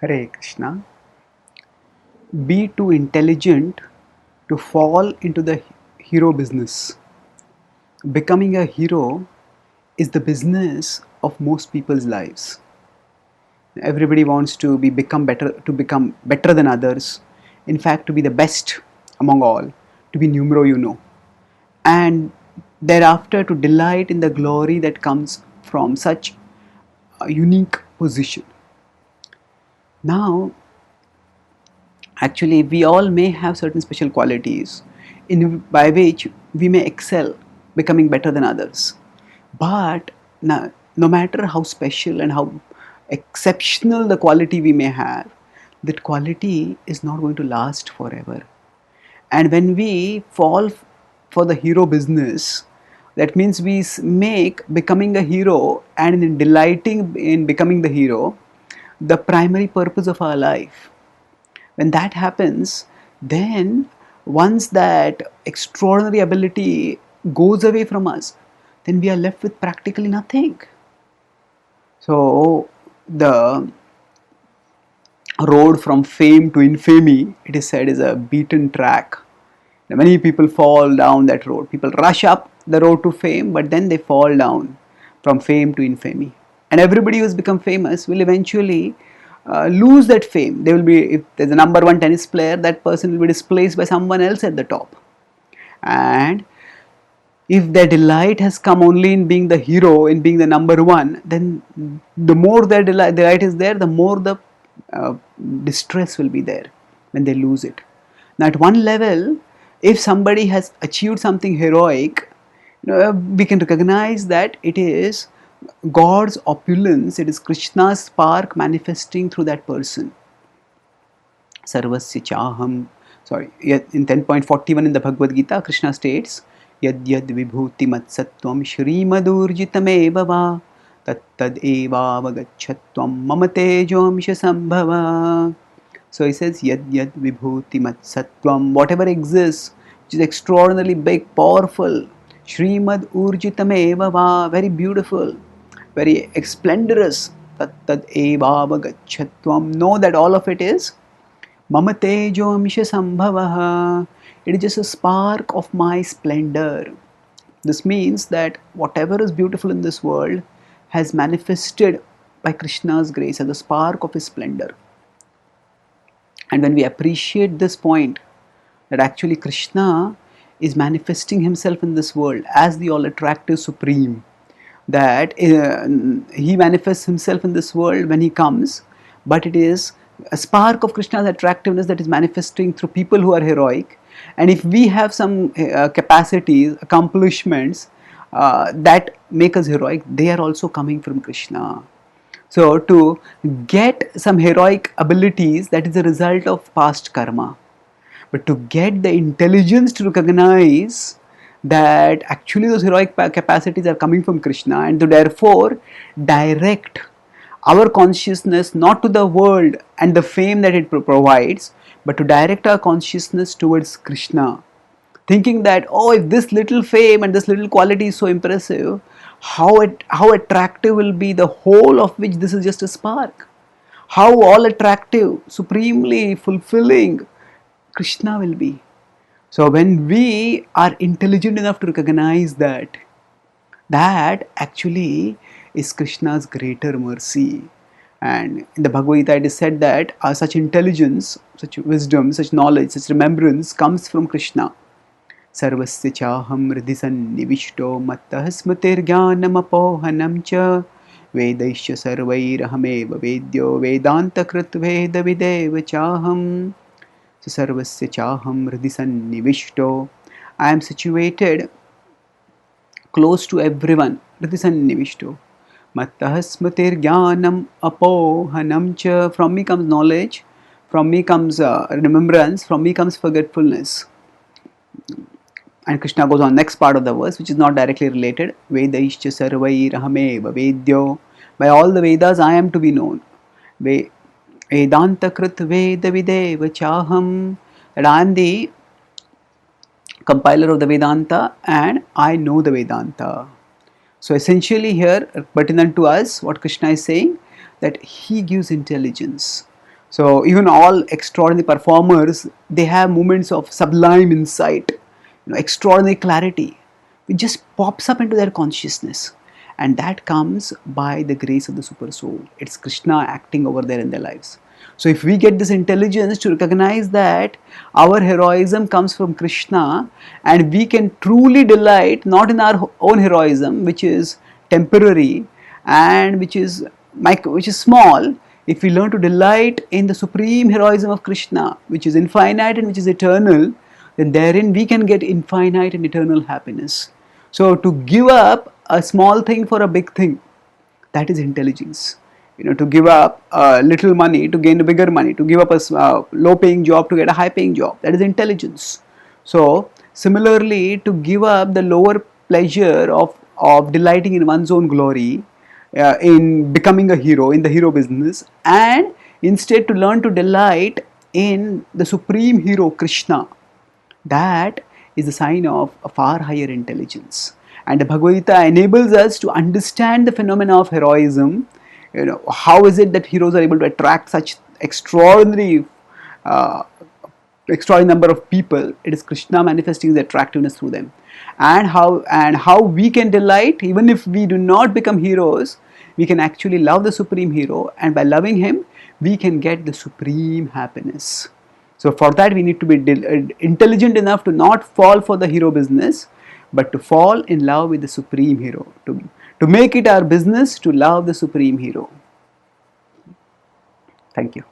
Hare Krishna. Be too intelligent to fall into the hero business. Becoming a hero is the business of most people's lives. Everybody wants to become better than others. In fact, to be the best among all, to be numero uno, and thereafter to delight in the glory that comes from such a unique position. Now, actually, we all may have certain special qualities by which we may excel, becoming better than others. But no matter how special and how exceptional the quality we may have, that quality is not going to last forever. And when we fall for the hero business, that means we make becoming a hero and in delighting in becoming the hero the primary purpose of our life. When that happens, then once that extraordinary ability goes away from us, then we are left with practically nothing. So the road from fame to infamy, it is said, is a beaten track. Many people fall down that road. People rush up the road to fame, but then they fall down from fame to infamy. And everybody who's become famous will eventually lose that fame. They will be, if there's a number one tennis player, that person will be displaced by someone else at the top. And if their delight has come only in being the hero, in being the number one, then the more their delight is there, the more the uh, distress will be there when they lose it. Now, at one level, if somebody has achieved something heroic, we can recognize that it is God's opulence, it is Krishna's spark manifesting through that person. Sarvasya chaham. Sorry, in 10.41 in the Bhagavad-gita, Krishna states, Yad yad vibhuti matsatvam shrimadurjitameva va tattad evavagachatvam mamatejoamsha sambhava. So he says, Yad yad vibhuti matsatvam, whatever exists, which is extraordinarily big, powerful, Shrimad urjitameva va, very beautiful, very splendorous, tattad evavagachatvam, know that all of it is Mama tejo misha sambhavaha. It is just a spark of my splendor. This means that whatever is beautiful in this world has manifested by Krishna's grace as a spark of his splendor. And when we appreciate this point, that actually Krishna is manifesting himself in this world as the all attractive supreme, that he manifests himself in this world when he comes, but it is a spark of Krishna's attractiveness that is manifesting through people who are heroic. And if we have some capacities, accomplishments that make us heroic, they are also coming from Krishna. So to get some heroic abilities, that is a result of past karma. But to get the intelligence to recognize that actually those heroic capacities are coming from Krishna, and to therefore direct our consciousness not to the world and the fame that it provides, but to direct our consciousness towards Krishna. Thinking that, oh, if this little fame and this little quality is so impressive, how attractive will be the whole of which this is just a spark. How all attractive, supremely fulfilling Krishna will be. So when we are intelligent enough to recognize that, that actually is Krishna's greater mercy. And in the Bhagavad-gita it is said that such intelligence, such wisdom, such knowledge, such remembrance comes from Krishna. Sarvasya chaham hridhi sannivishto mattah smritir jnanam apohanam cha vedaisya sarvairahameva vedyo vedanta krit veda videva chaham. So sarvasya chaham hridhi sannivishto, I am situated close to everyone. Hridhi sannivishto. Mattah smritir jnanam apohanam cha. From me comes knowledge, from me comes remembrance, from me comes forgetfulness. And Krishna goes on next part of the verse, which is not directly related. Vedaischa sarvairahameva vedyo. By all the Vedas I am to be known. Vedanta krit veda videva chaham. That I am the compiler of the Vedanta and I know the Vedanta. So essentially here, pertinent to us, what Krishna is saying, that he gives intelligence. So even all extraordinary performers, they have moments of sublime insight, extraordinary clarity, which just pops up into their consciousness, and that comes by the grace of the super soul. It's Krishna acting over there in their lives. So if we get this intelligence to recognize that our heroism comes from Krishna, and we can truly delight not in our own heroism, which is temporary and which is small. If we learn to delight in the supreme heroism of Krishna, which is infinite and which is eternal, then therein we can get infinite and eternal happiness. So to give up a small thing for a big thing, that is intelligence. To give up little money to gain a bigger money, to give up a low paying job to get a high paying job, that is intelligence. So similarly, to give up the lower pleasure of delighting in one's own glory, in becoming a hero in the hero business, and instead to learn to delight in the supreme hero Krishna, that is a sign of a far higher intelligence. And the Bhagavad-gita enables us to understand the phenomena of heroism. How is it that heroes are able to attract such extraordinary number of people? It is Krishna manifesting his attractiveness through them. And how we can delight, even if we do not become heroes, we can actually love the supreme hero, and by loving him we can get the supreme happiness. So for that we need to be intelligent enough to not fall for the hero business, but to fall in love with the supreme hero, to make it our business to love the supreme hero. Thank you.